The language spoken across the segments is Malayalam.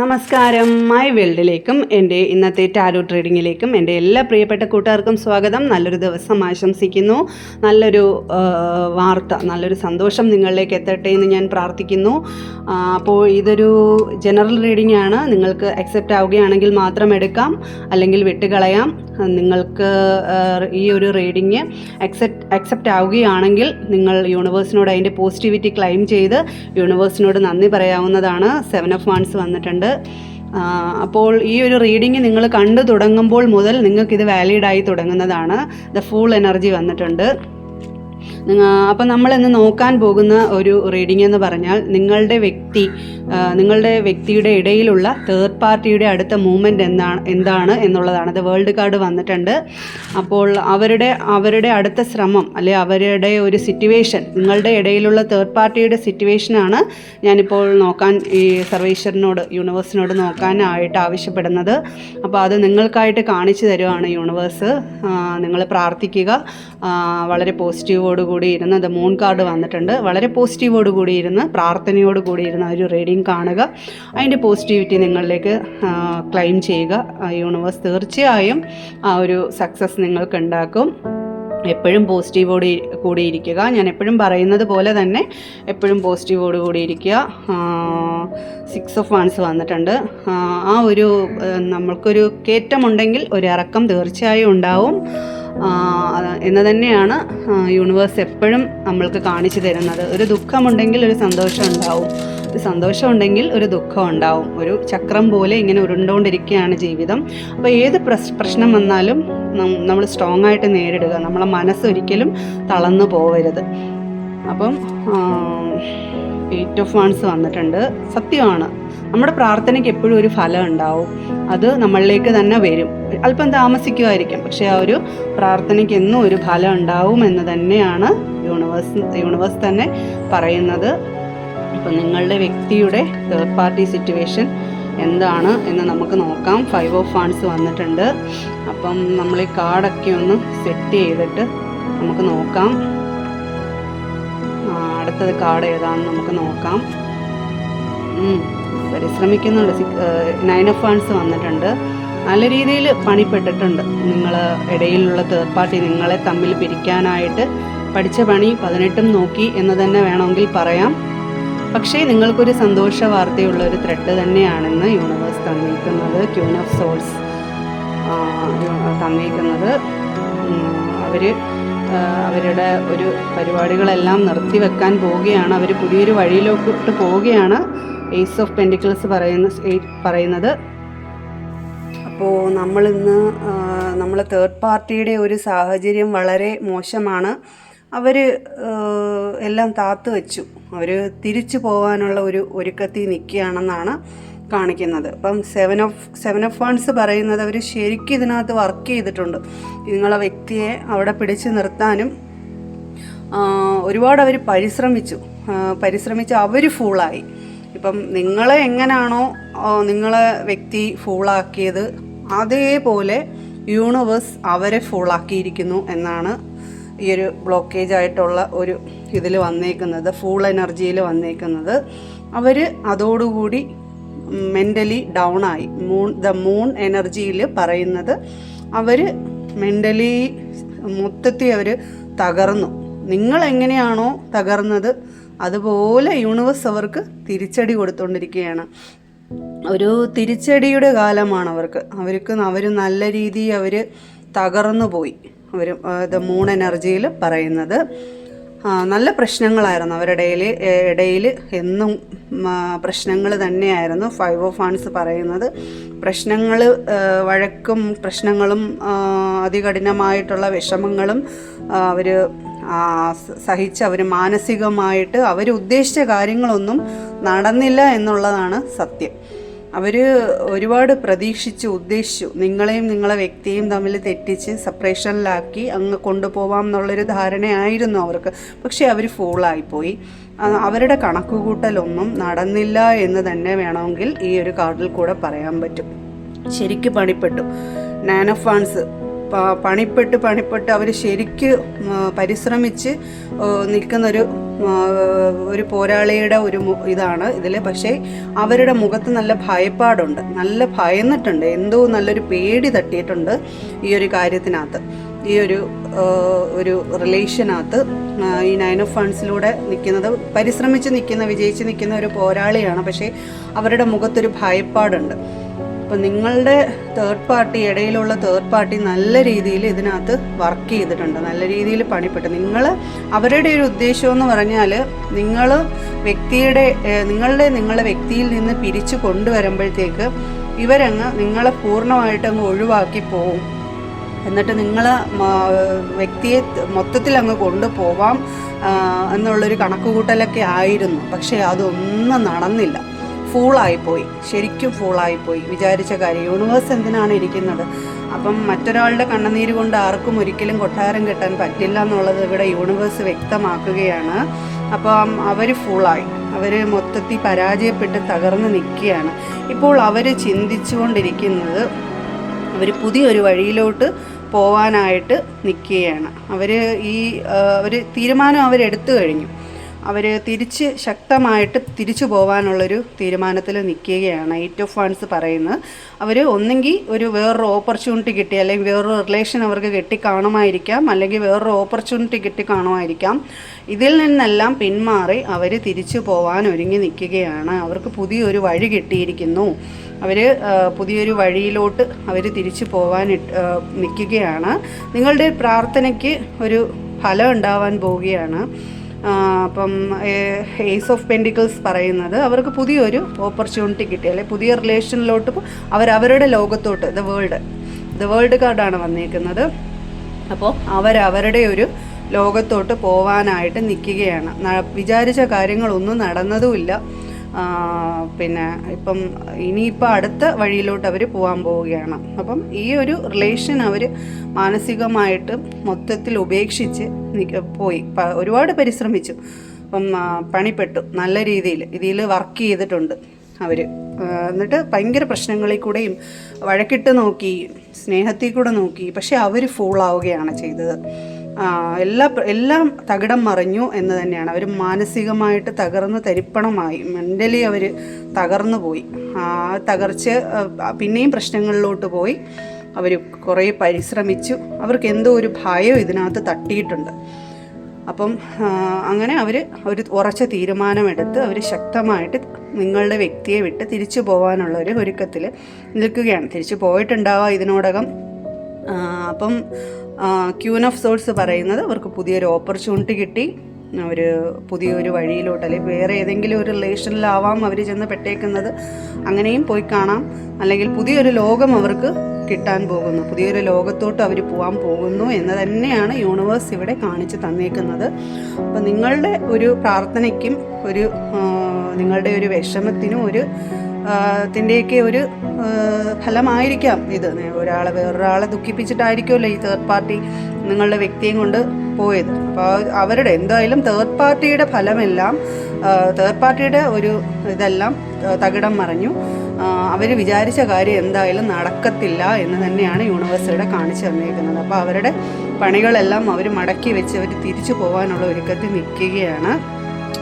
നമസ്കാരം, മൈ വേൾഡിലേക്കും എൻ്റെ ഇന്നത്തെ ടാരോ ട്രേഡിങ്ങിലേക്കും എൻ്റെ എല്ലാ പ്രിയപ്പെട്ട കൂട്ടുകാർക്കും സ്വാഗതം. നല്ലൊരു ദിവസം ആശംസിക്കുന്നു. നല്ലൊരു വാർത്ത, നല്ലൊരു സന്തോഷം നിങ്ങളിലേക്ക് എത്തട്ടെ എന്ന് ഞാൻ പ്രാർത്ഥിക്കുന്നു. അപ്പോൾ ഇതൊരു ജനറൽ റീഡിംഗ് ആണ്. നിങ്ങൾക്ക് അക്സെപ്റ്റ് ആവുകയാണെങ്കിൽ മാത്രം എടുക്കാം, അല്ലെങ്കിൽ വിട്ടുകളയാം. നിങ്ങൾക്ക് ഈ ഒരു റീഡിങ് അക്സെപ്റ്റ് ആവുകയാണെങ്കിൽ നിങ്ങൾ യൂണിവേഴ്സിനോട് അതിൻ്റെ പോസിറ്റിവിറ്റി ക്ലെയിം ചെയ്ത് യൂണിവേഴ്സിനോട് നന്ദി പറയാവുന്നതാണ്. 7 ഓഫ് വാൻഡ്സ് വന്നിട്ടുണ്ട്. അപ്പോൾ ഈ ഒരു റീഡിങ് നിങ്ങൾ കണ്ടു തുടങ്ങുമ്പോൾ മുതൽ നിങ്ങൾക്കിത് വാലിഡായി തുടങ്ങുന്നതാണ്. ദ ഫൂൾ എനർജി വന്നിട്ടുണ്ട്. അപ്പം നമ്മളിന്ന് നോക്കാൻ പോകുന്ന ഒരു റീഡിംഗ് എന്ന് പറഞ്ഞാൽ നിങ്ങളുടെ വ്യക്തിയുടെ ഇടയിലുള്ള തേർഡ് പാർട്ടിയുടെ അടുത്ത മൂവ്മെൻറ്റ് എന്താണ് എന്നുള്ളതാണ്. അത് വേൾഡ് കാർഡ് വന്നിട്ടുണ്ട്. അപ്പോൾ അവരുടെ അടുത്ത ശ്രമം അല്ലെ അവരുടെ ഒരു സിറ്റുവേഷൻ, നിങ്ങളുടെ ഇടയിലുള്ള തേർഡ് പാർട്ടിയുടെ സിറ്റുവേഷനാണ് ഞാനിപ്പോൾ നോക്കാൻ ഈ സർവേശ്വരനോട് യൂണിവേഴ്സിനോട് നോക്കാനായിട്ട് ആവശ്യപ്പെടുന്നത്. അപ്പോൾ അത് നിങ്ങൾക്കായിട്ട് കാണിച്ചു തരുവാണ് യൂണിവേഴ്സ്. നിങ്ങൾ പ്രാർത്ഥിക്കുക. വളരെ പോസിറ്റീവോടുകൂടി ഇരുന്ന് ദ മൂൺ കാർഡ് വന്നിട്ടുണ്ട്. വളരെ പോസിറ്റീവോടുകൂടി ഇരുന്ന് പ്രാർത്ഥനയോടുകൂടി ഇരുന്ന് ഒരു റീഡിങ് കാണുക. അതിൻ്റെ പോസിറ്റിവിറ്റി നിങ്ങളിലേക്ക് ക്ലെയിം ചെയ്യുക. യൂണിവേഴ്സ് തീർച്ചയായും ആ ഒരു സക്സസ് നിങ്ങൾക്ക് ഉണ്ടാക്കും. എപ്പോഴും പോസിറ്റീവോട് കൂടിയിരിക്കുക. ഞാൻ എപ്പോഴും പറയുന്നത് പോലെ തന്നെ എപ്പോഴും പോസിറ്റീവോട് കൂടിയിരിക്കുക. 6 ഓഫ് വാൻഡ്സ് വന്നിട്ടുണ്ട്. ആ ഒരു നമ്മൾക്കൊരു കയറ്റമുണ്ടെങ്കിൽ ഒരു ഇറക്കം തീർച്ചയായും ഉണ്ടാവും എന്ന് തന്നെയാണ് യൂണിവേഴ്സ് എപ്പോഴും നമ്മൾക്ക് കാണിച്ചു തരുന്നത്. ഒരു ദുഃഖമുണ്ടെങ്കിൽ ഒരു സന്തോഷം ഉണ്ടാവും, ഒരു സന്തോഷം ഉണ്ടെങ്കിൽ ഒരു ദുഃഖം ഉണ്ടാവും. ഒരു ചക്രം പോലെ ഇങ്ങനെ ഉരുണ്ടുകൊണ്ടിരിക്കുകയാണ് ജീവിതം. അപ്പോൾ ഏത് പ്രശ്നം വന്നാലും നമ്മൾ സ്ട്രോങ് ആയിട്ട് നേരിടുക. നമ്മളെ മനസ്സൊരിക്കലും തളർന്നു പോവരുത്. അപ്പം 8 ഓഫ് വാൻഡ്സ് വന്നിട്ടുണ്ട്. സത്യമാണ്, നമ്മുടെ പ്രാർത്ഥനയ്ക്ക് എപ്പോഴും ഒരു ഫലം ഉണ്ടാവും. അത് നമ്മളിലേക്ക് തന്നെ വരും. അല്പം താമസിക്കുമായിരിക്കും, പക്ഷേ ആ ഒരു പ്രാർത്ഥനയ്ക്ക് എന്നും ഒരു ഫലം ഉണ്ടാവും എന്ന് തന്നെയാണ് യൂണിവേഴ്സ് തന്നെ പറയുന്നത്. അപ്പം നിങ്ങളുടെ വ്യക്തിയുടെ തേർഡ് പാർട്ടി സിറ്റുവേഷൻ എന്താണ് എന്ന് നമുക്ക് നോക്കാം. 5 ഓഫ് വാൻഡ്സ് വന്നിട്ടുണ്ട്. അപ്പം നമ്മൾ ഈ കാർഡൊക്കെ ഒന്ന് സെറ്റ് ചെയ്തിട്ട് നമുക്ക് നോക്കാം. അടുത്തത് കാർഡ് ഏതാണെന്ന് നമുക്ക് നോക്കാം. പരിശ്രമിക്കുന്നുണ്ട്. 9 ഓഫ് വാൻഡ്സ് വന്നിട്ടുണ്ട്. നല്ല രീതിയിൽ പണിപ്പെട്ടിട്ടുണ്ട്. നിങ്ങൾ ഇടയിലുള്ള തേർഡ് പാർട്ടി നിങ്ങളെ തമ്മിൽ പിരിക്കാനായിട്ട് പഠിച്ച പണി 18 നോക്കി എന്ന് തന്നെ വേണമെങ്കിൽ പറയാം. പക്ഷേ നിങ്ങൾക്കൊരു സന്തോഷ വാർത്തയുള്ള ഒരു ത്രെഡ് തന്നെയാണെന്ന് യൂണിവേഴ്സ് തന്നിരിക്കുന്നത്. ക്യൂൻ ഓഫ് സോൾസ് തന്നിരിക്കുന്നത്. അവരുടെ ഒരു പരിപാടികളെല്ലാം നിർത്തിവെക്കാൻ പോവുകയാണ്. അവർ പുതിയൊരു വഴിയിലോട്ട് പോവുകയാണ്. ഏസ് ഓഫ് പെൻറ്റിക്കിൾസ് പറയുന്നത്. അപ്പോൾ നമ്മൾ തേർഡ് പാർട്ടിയുടെ ഒരു സാഹചര്യം വളരെ മോശമാണ്. അവർ എല്ലാം താത്തു വെച്ചു. അവർ തിരിച്ചു പോകാനുള്ള ഒരു ഒരുക്കത്തിൽ നിൽക്കുകയാണെന്നാണ് കാണിക്കുന്നത്. അപ്പം 7 ഓഫ് വാൻഡ്സ് പറയുന്നത് അവർ ശരിക്കും ഇതിനകത്ത് വർക്ക് ചെയ്തിട്ടുണ്ട്. നിങ്ങളെ വ്യക്തിയെ അവിടെ പിടിച്ചു നിർത്താനും ഒരുപാട് അവർ പരിശ്രമിച്ച് അവർ ഫൂളായി. ഇപ്പം നിങ്ങളെ എങ്ങനെയാണോ നിങ്ങളെ വ്യക്തി ഫൂളാക്കിയത് അതേപോലെ യൂണിവേഴ്സ് അവരെ ഫൂളാക്കിയിരിക്കുന്നു എന്നാണ് ഈ ഒരു ബ്ലോക്കേജ് ആയിട്ടുള്ള ഒരു ഇതിൽ വന്നേക്കുന്നത്, ഫൂൾ എനർജിയിൽ വന്നേക്കുന്നത്. അവർ അതോടുകൂടി മെൻ്റലി ഡൗൺ ആയി. ദ മൂൺ എനർജിയിൽ പറയുന്നത് അവർ മെൻ്റലി മൊത്തത്തിൽ അവർ തകർന്നു. നിങ്ങളെങ്ങനെയാണോ തകർന്നത് അതുപോലെ യൂണിവേഴ്സ് അവർക്ക് തിരിച്ചടി കൊടുത്തുകൊണ്ടിരിക്കുകയാണ്. ഒരു തിരിച്ചടിയുടെ കാലമാണ് അവർ നല്ല രീതിയിൽ അവർ തകർന്നു പോയി. ദ മൂൺ എനർജിയിൽ പറയുന്നത് നല്ല പ്രശ്നങ്ങളായിരുന്നു അവരുടെ ഇടയിൽ എന്നും പ്രശ്നങ്ങൾ തന്നെയായിരുന്നു. 5 ഓഫ് വാൻഡ്സ് പറയുന്നത് പ്രശ്നങ്ങൾ, വഴക്കും പ്രശ്നങ്ങളും അതികഠിനമായിട്ടുള്ള വിഷമങ്ങളും അവർ സഹിച്ച് അവർ മാനസികമായിട്ട് അവർ ഉദ്ദേശിച്ച കാര്യങ്ങളൊന്നും നടന്നില്ല എന്നുള്ളതാണ് സത്യം. അവർ ഒരുപാട് ഉദ്ദേശിച്ചു. നിങ്ങളെയും നിങ്ങളെ വ്യക്തിയും തമ്മിൽ തെറ്റിച്ച് സെപ്പറേഷനിലാക്കി അങ്ങ് കൊണ്ടുപോകാം എന്നുള്ളൊരു ധാരണയായിരുന്നു അവർക്ക്. പക്ഷേ അവർ ഫൂളായിപ്പോയി. അവരുടെ കണക്കുകൂട്ടലൊന്നും നടന്നില്ല എന്ന് തന്നെ വേണമെങ്കിൽ ഈ ഒരു കാർഡിൽ കൂടെ പറയാൻ പറ്റും. ശരിക്കും പണിപ്പെട്ടു. 9 ഓഫ് വാൻഡ്സ് പണിപ്പെട്ട് അവർ ശരിക്ക് പരിശ്രമിച്ച് നിൽക്കുന്നൊരു ഒരു പോരാളിയുടെ ഒരു ഇതാണ് ഇതിൽ. പക്ഷേ അവരുടെ മുഖത്ത് നല്ല ഭയപ്പാടുണ്ട്, നല്ല ഭയന്നിട്ടുണ്ട്, എന്തോ നല്ലൊരു പേടി തട്ടിയിട്ടുണ്ട് ഈ ഒരു കാര്യത്തിനകത്ത്, ഈ ഒരു റിലേഷനകത്ത്. ഈ 9 ഓഫ് വൺസിലൂടെ നിൽക്കുന്നത് പരിശ്രമിച്ച് നിൽക്കുന്ന, വിജയിച്ച് നിൽക്കുന്ന ഒരു പോരാളിയാണ്. പക്ഷേ അവരുടെ മുഖത്തൊരു ഭയപ്പാടുണ്ട്. അപ്പോൾ നിങ്ങളുടെ തേർഡ് പാർട്ടി, ഇടയിലുള്ള തേർഡ് പാർട്ടി നല്ല രീതിയിൽ ഇതിനകത്ത് വർക്ക് ചെയ്തിട്ടുണ്ട്, നല്ല രീതിയിൽ പണിപ്പെട്ടു. അവരുടെ ഒരു ഉദ്ദേശമെന്ന് പറഞ്ഞാൽ നിങ്ങളുടെ വ്യക്തിയിൽ നിന്ന് പിരിച്ചു കൊണ്ടുവരുമ്പോഴത്തേക്ക് നിങ്ങളെ പൂർണ്ണമായിട്ട് അങ്ങ് ഒഴിവാക്കി പോവും. എന്നിട്ട് വ്യക്തിയെ മൊത്തത്തിൽ അങ്ങ് കൊണ്ടുപോവാം എന്നുള്ളൊരു കണക്കുകൂട്ടലൊക്കെ ആയിരുന്നു. പക്ഷേ അതൊന്നും നടന്നില്ല. ഫൂളായിപ്പോയി, ശരിക്കും ഫൂളായിപ്പോയി. വിചാരിച്ച കാര്യം, യൂണിവേഴ്സ് എന്തിനാണ് ഇരിക്കുന്നത്? അപ്പം മറ്റൊരാളുടെ കണ്ണുനീര് കൊണ്ട് ആർക്കും ഒരിക്കലും കൊട്ടാരം കെട്ടാൻ പറ്റില്ല എന്നുള്ളത് ഇവിടെ യൂണിവേഴ്സ് വ്യക്തമാക്കുകയാണ്. അപ്പം അവർ ഫൂളായി, അവർ മൊത്തത്തിൽ പരാജയപ്പെട്ട് തകർന്ന് നിൽക്കുകയാണ്. ഇപ്പോൾ അവർ ചിന്തിച്ചുകൊണ്ടിരിക്കുന്നത് അവർ പുതിയൊരു വഴിയിലോട്ട് പോവാനായിട്ട് നിൽക്കുകയാണ്. അവർ തീരുമാനം അവരെടുത്തു കഴിഞ്ഞു. അവർ ശക്തമായിട്ട് തിരിച്ചു പോകാനുള്ളൊരു തീരുമാനത്തിൽ നിൽക്കുകയാണ്. 8 ഓഫ് വൺസ് പറയുന്നത് അവർ ഒന്നെങ്കിൽ വേറൊരു ഓപ്പർച്യൂണിറ്റി കിട്ടി, അല്ലെങ്കിൽ വേറൊരു റിലേഷൻ അവർക്ക് കിട്ടിക്കാണുമായിരിക്കാം, അല്ലെങ്കിൽ വേറൊരു ഓപ്പർച്യൂണിറ്റി കിട്ടിക്കാണുമായിരിക്കാം. ഇതിൽ നിന്നെല്ലാം പിന്മാറി അവർ തിരിച്ചു പോകാൻ ഒരുങ്ങി നിൽക്കുകയാണ്. അവർക്ക് പുതിയൊരു വഴി കിട്ടിയിരിക്കുന്നു. പുതിയൊരു വഴിയിലോട്ട് അവർ തിരിച്ചു പോകാൻ നിൽക്കുകയാണ്. നിങ്ങളുടെ പ്രാർത്ഥനയ്ക്ക് ഒരു ഫലം ഉണ്ടാവാൻ പോവുകയാണ്. അപ്പം ഏസ് ഓഫ് പെൻഡിക്കിൾസ് പറയുന്നത് അവർക്ക് പുതിയൊരു ഓപ്പർച്യൂണിറ്റി കിട്ടി, അല്ലെങ്കിൽ പുതിയ റിലേഷനിലോട്ട് അവരുടെ ലോകത്തോട്ട് ദ വേൾഡ് കാർഡാണ് വന്നിരിക്കുന്നത്. അപ്പോൾ അവരുടെ ഒരു ലോകത്തോട്ട് പോവാനായിട്ട് നിൽക്കുകയാണ്. വിചാരിച്ച കാര്യങ്ങളൊന്നും നടന്നതുമില്ല. ഇനിയിപ്പോൾ അടുത്ത വഴിയിലോട്ട് അവർ പോകാൻ പോവുകയാണ്. അപ്പം ഈ ഒരു റിലേഷൻ അവർ മാനസികമായിട്ട് മൊത്തത്തിൽ ഉപേക്ഷിച്ച് പോയി. ഒരുപാട് പരിശ്രമിച്ചു, പണിപ്പെട്ടു, നല്ല രീതിയിൽ ഇതിൽ വർക്ക് ചെയ്തിട്ടുണ്ട് അവർ. എന്നിട്ട് ഭയങ്കര പ്രശ്നങ്ങളിൽ കൂടെയും വഴക്കിട്ട് നോക്കി, സ്നേഹത്തിൽ കൂടെ നോക്കി. പക്ഷെ അവർ ഫൂളാവുകയാണ് ചെയ്തത്. എല്ലാം തകിടം മറിഞ്ഞു എന്ന് തന്നെയാണ്. അവർ മാനസികമായിട്ട് തകർന്ന് തരിപ്പണമായി, മെൻ്റലി അവർ തകർന്നു പോയി. തകർച്ച പിന്നെയും പ്രശ്നങ്ങളിലോട്ട് പോയി. അവർ കുറേ പരിശ്രമിച്ചു. അവർക്ക് എന്തോ ഒരു ഭയം ഇതിനകത്ത് തട്ടിയിട്ടുണ്ട്. അപ്പം അങ്ങനെ അവർ ഉറച്ച തീരുമാനമെടുത്ത് അവർ ശക്തമായിട്ട് നിങ്ങളുടെ വ്യക്തിയെ വിട്ട് തിരിച്ചു പോകാനുള്ള ഒരു ഒരുക്കത്തിൽ നിൽക്കുകയാണ്. തിരിച്ചു പോയിട്ടുണ്ടാവാം ഇതിനോടകം. അപ്പം ക്യൂൻ ഓഫ് സോൾസ് പറയുന്നത് അവർക്ക് പുതിയൊരു ഓപ്പർച്യൂണിറ്റി കിട്ടി. അവർ പുതിയൊരു വഴിയിലോട്ട്, അല്ലെങ്കിൽ വേറെ ഏതെങ്കിലും ഒരു റിലേഷനിലാവാം അവർ ചെന്ന് പെട്ടേക്കുന്നത്, അങ്ങനെയും പോയി കാണാം. അല്ലെങ്കിൽ പുതിയൊരു ലോകം അവർക്ക് കിട്ടാൻ പോകുന്നു, പുതിയൊരു ലോകത്തോട്ട് അവർ പോകാൻ പോകുന്നു എന്ന് തന്നെയാണ് യൂണിവേഴ്സ് ഇവിടെ കാണിച്ച് തന്നേക്കുന്നത്. അപ്പോൾ നിങ്ങളുടെ ഒരു പ്രാർത്ഥനയ്ക്കും നിങ്ങളുടെ ഒരു വിഷമത്തിനും ത്തിൻ്റെയൊക്കെ ഒരു ഫലമായിരിക്കാം ഇത്. വേറൊരാളെ ദുഃഖിപ്പിച്ചിട്ടായിരിക്കുമല്ലോ ഈ തേർഡ് പാർട്ടി നിങ്ങളുടെ വ്യക്തിയും കൊണ്ട് പോയത്. അപ്പോൾ എന്തായാലും തേർഡ് പാർട്ടിയുടെ ഫലമെല്ലാം, തേർഡ് പാർട്ടിയുടെ ഇതെല്ലാം തകിടം മറിഞ്ഞു. അവർ വിചാരിച്ച കാര്യം എന്തായാലും നടക്കത്തില്ല എന്ന് തന്നെയാണ് യൂണിവേഴ്സിറ്റിയുടെ കാണിച്ചു തന്നേക്കുന്നത്. അപ്പോൾ അവരുടെ പണികളെല്ലാം അവർ മടക്കി വെച്ച് അവർ തിരിച്ചു പോകാനുള്ള ഒരുക്കത്തിൽ നിൽക്കുകയാണ്.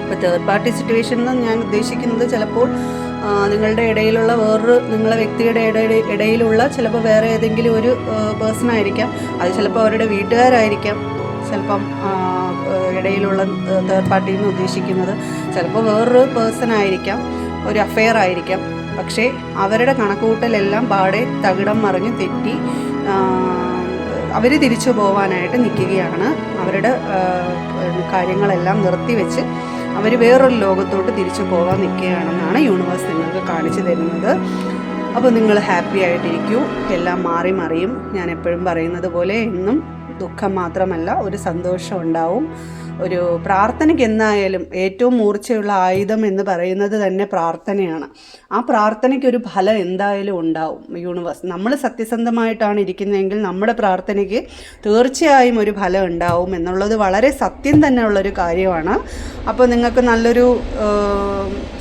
ഇപ്പോൾ തേർഡ് പാർട്ടി സിറ്റുവേഷൻ എന്ന് ഞാൻ ഉദ്ദേശിക്കുന്നത് ചിലപ്പോൾ നിങ്ങളുടെ ഇടയിലുള്ള നിങ്ങളെ വ്യക്തിയുടെ ഇടയിലുള്ള ചിലപ്പോൾ വേറെ ഏതെങ്കിലും ഒരു പേഴ്സൺ ആയിരിക്കാം. അത് ചിലപ്പോൾ അവരുടെ വീട്ടുകാരായിരിക്കാം. ചിലപ്പം ഇടയിലുള്ള തേർഡ് പാർട്ടി എന്ന് ഉദ്ദേശിക്കുന്നത് ചിലപ്പോൾ വേറൊരു പേഴ്സൺ ആയിരിക്കാം, ഒരു അഫെയർ ആയിരിക്കാം. പക്ഷേ അവരുടെ കണക്കുകൂട്ടലെല്ലാം പാടെ തകിടം മറിഞ്ഞ് തെറ്റി അവർ തിരിച്ചു പോകാനായിട്ട് നിൽക്കുകയാണ്. അവരുടെ കാര്യങ്ങളെല്ലാം നിർത്തിവെച്ച് അവർ വേറൊരു ലോകത്തോട്ട് തിരിച്ചു പോകാൻ നിൽക്കുകയാണെന്നാണ് യൂണിവേഴ്സ് നിങ്ങൾക്ക് കാണിച്ചു തരുന്നത്. അപ്പോൾ നിങ്ങൾ ഹാപ്പി ആയിട്ടിരിക്കൂ. എല്ലാം മാറി മറിയും. ഞാൻ എപ്പോഴും പറയുന്നത് പോലെ എന്നും ദുഃഖം മാത്രമല്ല, ഒരു സന്തോഷം ഉണ്ടാവും. ഒരു പ്രാർത്ഥനയ്ക്ക് എന്നായാലും ഏറ്റവും മൂർച്ചയുള്ള ആയുധം എന്ന് പറയുന്നത് തന്നെ പ്രാർത്ഥനയാണ്. ആ പ്രാർത്ഥനയ്ക്കൊരു ഫലം എന്തായാലും ഉണ്ടാവും. യൂണിവേഴ്സ്, നമ്മൾ സത്യസന്ധമായിട്ടാണ് ഇരിക്കുന്നതെങ്കിൽ നമ്മുടെ പ്രാർത്ഥനയ്ക്ക് തീർച്ചയായും ഒരു ഫലം ഉണ്ടാവും എന്നുള്ളത് വളരെ സത്യം തന്നെ ഉള്ളൊരു കാര്യമാണ്. അപ്പോൾ നിങ്ങൾക്ക് നല്ലൊരു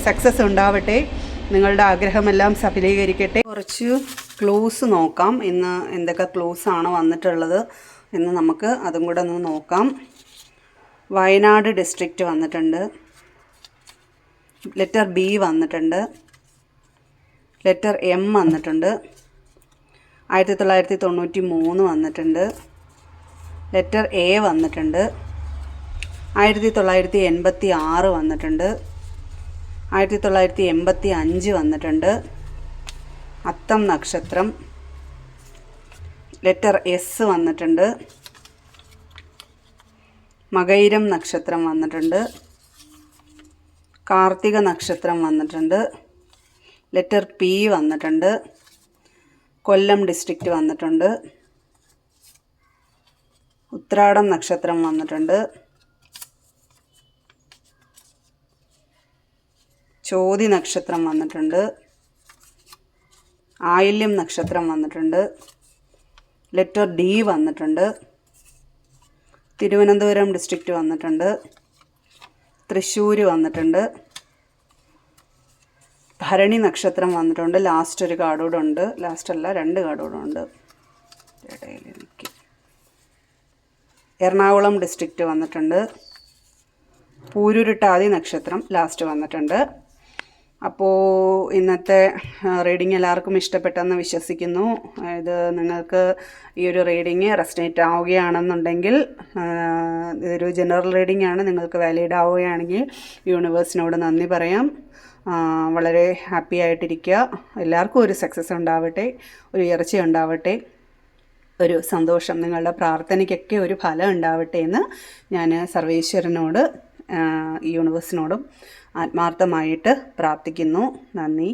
സക്സസ് ഉണ്ടാവട്ടെ. നിങ്ങളുടെ ആഗ്രഹമെല്ലാം സഫലീകരിക്കട്ടെ. കുറച്ച് ക്ലൂസ് നോക്കാം. ഇന്ന് എന്തൊക്കെ ക്ലൂസാണ് വന്നിട്ടുള്ളത് എന്ന് നമുക്ക് അതും കൂടെ ഒന്ന് നോക്കാം. വയനാട് ഡിസ്ട്രിക്റ്റ് വന്നിട്ടുണ്ട്. ലെറ്റർ ബി വന്നിട്ടുണ്ട്. ലെറ്റർ എം വന്നിട്ടുണ്ട്. 1993 വന്നിട്ടുണ്ട്. ലെറ്റർ എ വന്നിട്ടുണ്ട്. 1986 വന്നിട്ടുണ്ട്. 1985 വന്നിട്ടുണ്ട്. അത്തം നക്ഷത്രം. ലെറ്റർ എസ് വന്നിട്ടുണ്ട്. മകയിരം നക്ഷത്രം വന്നിട്ടുണ്ട്. കാർത്തിക നക്ഷത്രം വന്നിട്ടുണ്ട്. ലെറ്റർ പി വന്നിട്ടുണ്ട്. കൊല്ലം ഡിസ്ട്രിക്റ്റ് വന്നിട്ടുണ്ട്. ഉത്രാടം നക്ഷത്രം വന്നിട്ടുണ്ട്. ചോതി നക്ഷത്രം വന്നിട്ടുണ്ട്. ആയില്യം നക്ഷത്രം വന്നിട്ടുണ്ട്. ലെറ്റർ ഡി വന്നിട്ടുണ്ട്. തിരുവനന്തപുരം ഡിസ്ട്രിക്റ്റ് വന്നിട്ടുണ്ട്. തൃശ്ശൂർ വന്നിട്ടുണ്ട്. ഭരണി നക്ഷത്രം വന്നിട്ടുണ്ട്. ലാസ്റ്റ് ഒരു കാർഡ് കൂടെ ഉണ്ട്. ലാസ്റ്റ് അല്ല, 2 കാർഡ് കൂടെ ഉണ്ട്. ഇടയിൽ എനിക്ക് എറണാകുളം ഡിസ്ട്രിക്റ്റ് വന്നിട്ടുണ്ട്. പൂരുരുട്ടാതി നക്ഷത്രം ലാസ്റ്റ് വന്നിട്ടുണ്ട്. അപ്പോൾ ഇന്നത്തെ റീഡിങ് എല്ലാവർക്കും ഇഷ്ടപ്പെട്ടെന്ന് വിശ്വസിക്കുന്നു. ഇത് നിങ്ങൾക്ക് ഈ ഒരു റീഡിങ് റെസനേറ്റ് ആവുകയാണെന്നുണ്ടെങ്കിൽ, ഇതൊരു ജനറൽ റീഡിംഗ് ആണ്, നിങ്ങൾക്ക് വാലിഡ് ആവുകയാണെങ്കിൽ യൂണിവേഴ്സിനോട് നന്ദി പറയാം. വളരെ ഹാപ്പി ആയിട്ടിരിക്കുക. എല്ലാവർക്കും ഒരു സക്സസ് ഉണ്ടാവട്ടെ, ഒരു ഉയർച്ച ഉണ്ടാവട്ടെ, ഒരു സന്തോഷം, നിങ്ങളുടെ പ്രാർത്ഥനയ്ക്കൊക്കെ ഒരു ഫലം ഉണ്ടാവട്ടെ എന്ന് ഞാൻ സർവേശ്വരനോട് യൂണിവേഴ്സിനോടും ആത്മാർത്ഥമായിട്ട് പ്രാർത്ഥിക്കുന്നു. നന്ദി.